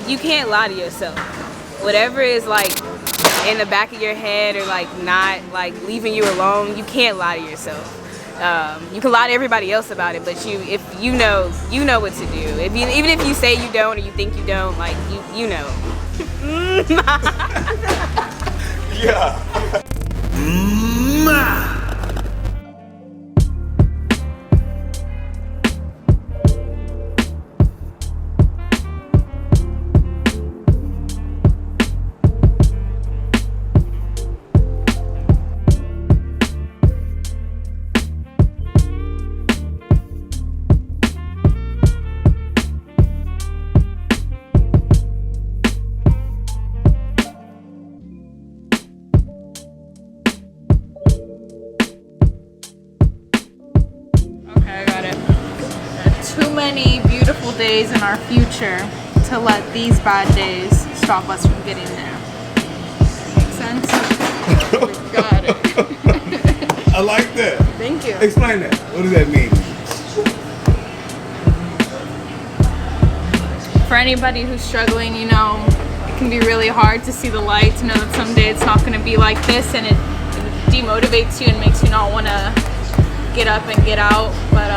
you can't lie to yourself. Whatever is like in the back of your head or like not like leaving you alone, you can't lie to yourself. You can lie to everybody else about it, but if you know what to do. Even if you say you don't or you think you don't, like you know. Yeah. Too many beautiful days in our future to let these bad days stop us from getting there. Make sense? Got it. I like that. Thank you. Explain that. What does that mean? For anybody who's struggling, you know, it can be really hard to see the light, to know that someday it's not going to be like this, and it demotivates you and makes you not want to get up and get out. But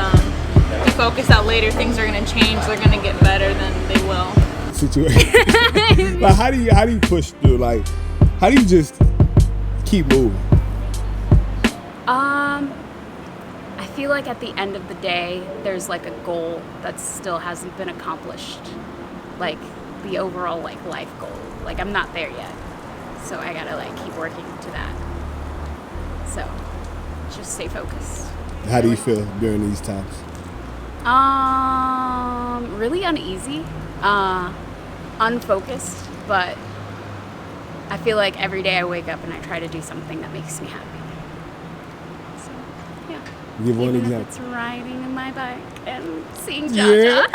if you focus that later things are going to change, they're going to get better, then they will. Situation. Like how do you push through? Like how do you just keep moving? I feel like at the end of the day, there's like a goal that still hasn't been accomplished. Like the overall like life goal. Like I'm not there yet. So I gotta like keep working to that. So just stay focused. How do you feel during these times? Really uneasy, unfocused, but I feel like every day I wake up and I try to do something that makes me happy. So, yeah. Give one Even example. if it's riding on my bike and seeing Jaja.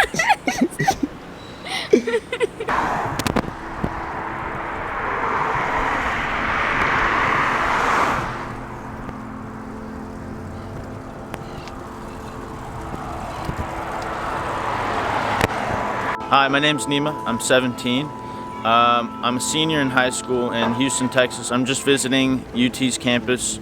Hi, my name's Nima. I'm 17. I'm a senior in high school in Houston, Texas. I'm just visiting UT's campus.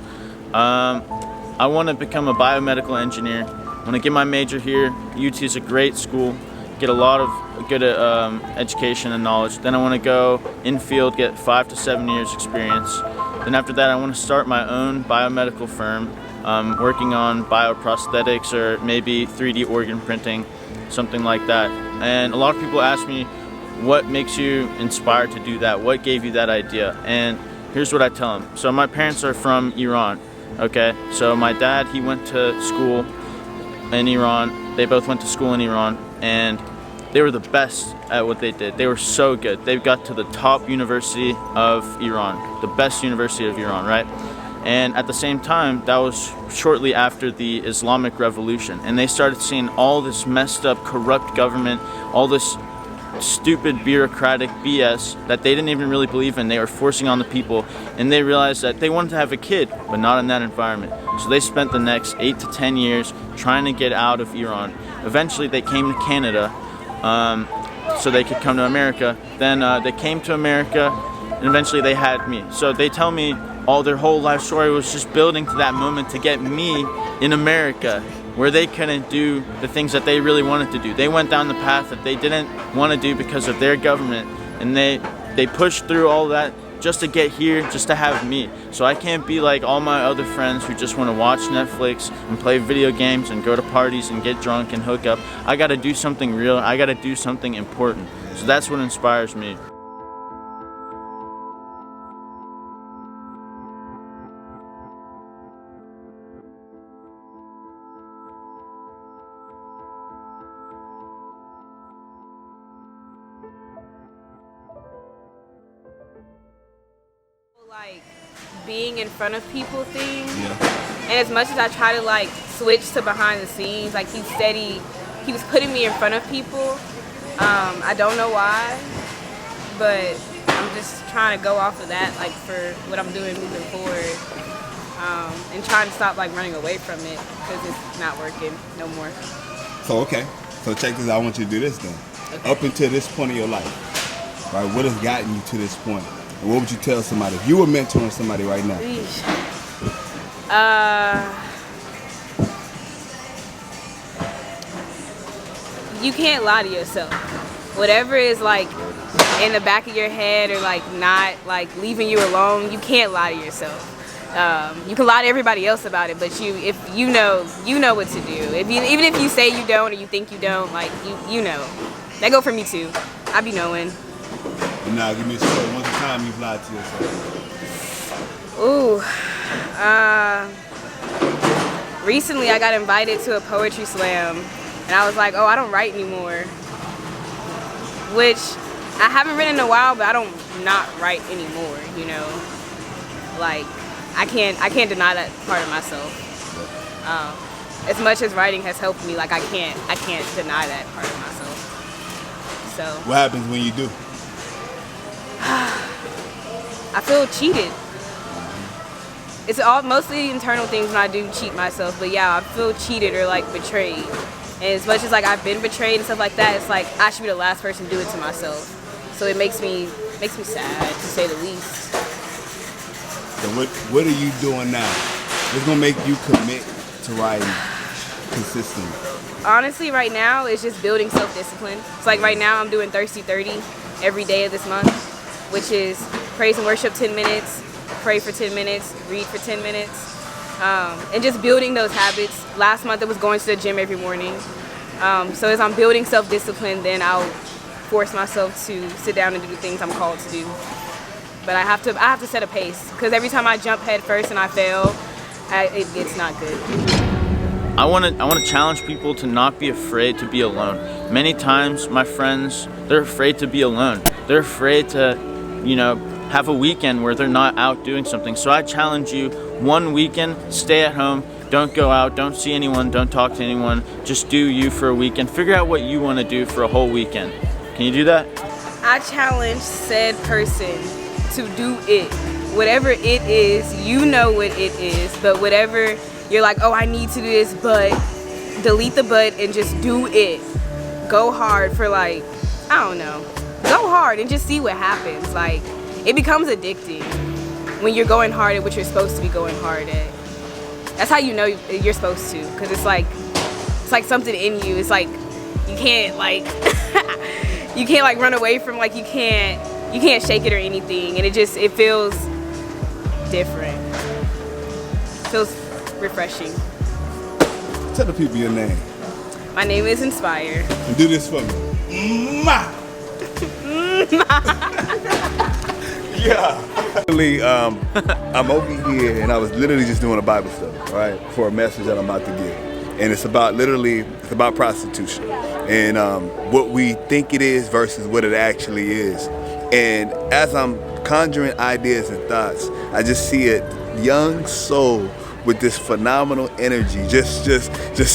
I want to become a biomedical engineer. I want to get my major here. UT is a great school, get a lot of good education and knowledge. Then I want to go in field, get 5 to 7 years experience. Then after that, I want to start my own biomedical firm, working on bioprosthetics or maybe 3D organ printing, something like that. And a lot of people ask me, what makes you inspired to do that? What gave you that idea? And here's what I tell them. So my parents are from Iran, okay? So my dad, he went to school in Iran. They both went to school in Iran, and they were the best at what they did. They were so good. They got to the top university of Iran, the best university of Iran, right? And at the same time, that was shortly after the Islamic Revolution. And they started seeing all this messed up, corrupt government, all this stupid bureaucratic BS that they didn't even really believe in. They were forcing on the people. And they realized that they wanted to have a kid, but not in that environment. So they spent the next 8 to 10 years trying to get out of Iran. Eventually, they came to Canada so they could come to America. Then they came to America, and eventually they had me. So they tell me all their whole life story was just building to that moment to get me in America, where they couldn't do the things that they really wanted to do. They went down the path that they didn't want to do because of their government, and they pushed through all that just to get here, just to have me. So I can't be like all my other friends who just want to watch Netflix and play video games and go to parties and get drunk and hook up. I gotta do something real. I gotta do something important. So that's what inspires me. Like being in front of people thing. Yeah. And as much as I try to like switch to behind the scenes, like he was putting me in front of people. I don't know why, but I'm just trying to go off of that, like for what I'm doing moving forward, and trying to stop like running away from it because it's not working no more. So okay, so check this out. I want you to do this then. Okay. Up until this point of your life, right? What has gotten you to this point? And what would you tell somebody if you were mentoring somebody right now? You can't lie to yourself. Whatever is like in the back of your head or like not like leaving you alone, you can't lie to yourself. You can lie to everybody else about it, but if you know what to do. Even if you say you don't or you think you don't, like you know. That go for me too. I be knowing. Nah, give me a story. When's the time you've lied to yourself? Recently I got invited to a poetry slam, and I was like, oh, I don't write anymore. Which I haven't written in a while, but I don't not write anymore. You know, like I can't deny that part of myself. As much as writing has helped me, like I can't deny that part of myself. So what happens when you do? I feel cheated. It's all mostly internal things when I do cheat myself, but yeah, I feel cheated or like betrayed. And as much as like I've been betrayed and stuff like that, it's like I should be the last person to do it to myself. So it makes me sad, to say the least. So what are you doing now? What's gonna make you commit to writing consistently? Honestly, right now it's just building self-discipline. It's like right now I'm doing Thirsty 30 every day of this month, which is praise and worship 10 minutes, pray for 10 minutes, read for 10 minutes, and just building those habits. Last month it was going to the gym every morning. So as I'm building self-discipline, then I'll force myself to sit down and do the things I'm called to do. But I have to set a pace, because every time I jump head first and I fail, it's not good. I want to challenge people to not be afraid to be alone. Many times my friends, they're afraid to be alone. They're afraid to, have a weekend where they're not out doing something. So I challenge you, one weekend, stay at home, don't go out, don't see anyone, don't talk to anyone, just do you for a weekend. Figure out what you want to do for a whole weekend. Can you do that? I challenge said person to do it. Whatever it is, you know what it is, but whatever you're like, oh, I need to do this, but delete the but and just do it. Go hard for like, I don't know. Go hard and just see what happens. Like, it becomes addicting when you're going hard at what you're supposed to be going hard at. That's how you know you're supposed to, because it's like something in you. It's like you can't like you can't like run away from, like you can't shake it or anything, and it feels different. It feels refreshing. Tell the people your name. My name is Inspire. And do this for me. Yeah. I'm over here and I was literally just doing a Bible study, right, for a message that I'm about to give. And it's about prostitution and what we think it is versus what it actually is. And as I'm conjuring ideas and thoughts, I just see a young soul with this phenomenal energy. Just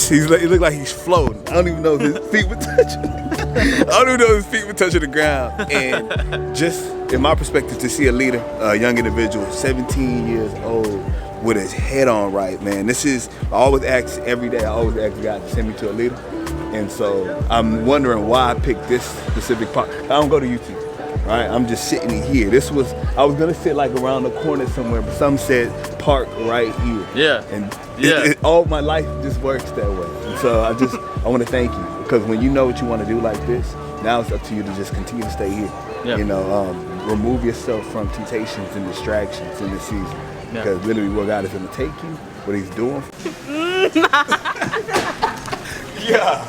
he looked like he's floating. I don't even know if his feet were touching. The ground. And just in my perspective, to see a leader, a young individual, 17 years old, with his head on right, man. I always ask every day, God to send me to a leader. And so I'm wondering why I picked this specific part. I don't go to YouTube. Right, I'm just sitting here. I was gonna sit like around the corner somewhere, but some said park right here. Yeah. And all my life just works that way. And so I want to thank you, because when you know what you want to do like this, now it's up to you to just continue to stay here. Yeah. Remove yourself from temptations and distractions in this season, because literally where God is gonna take you, what He's doing. Yeah.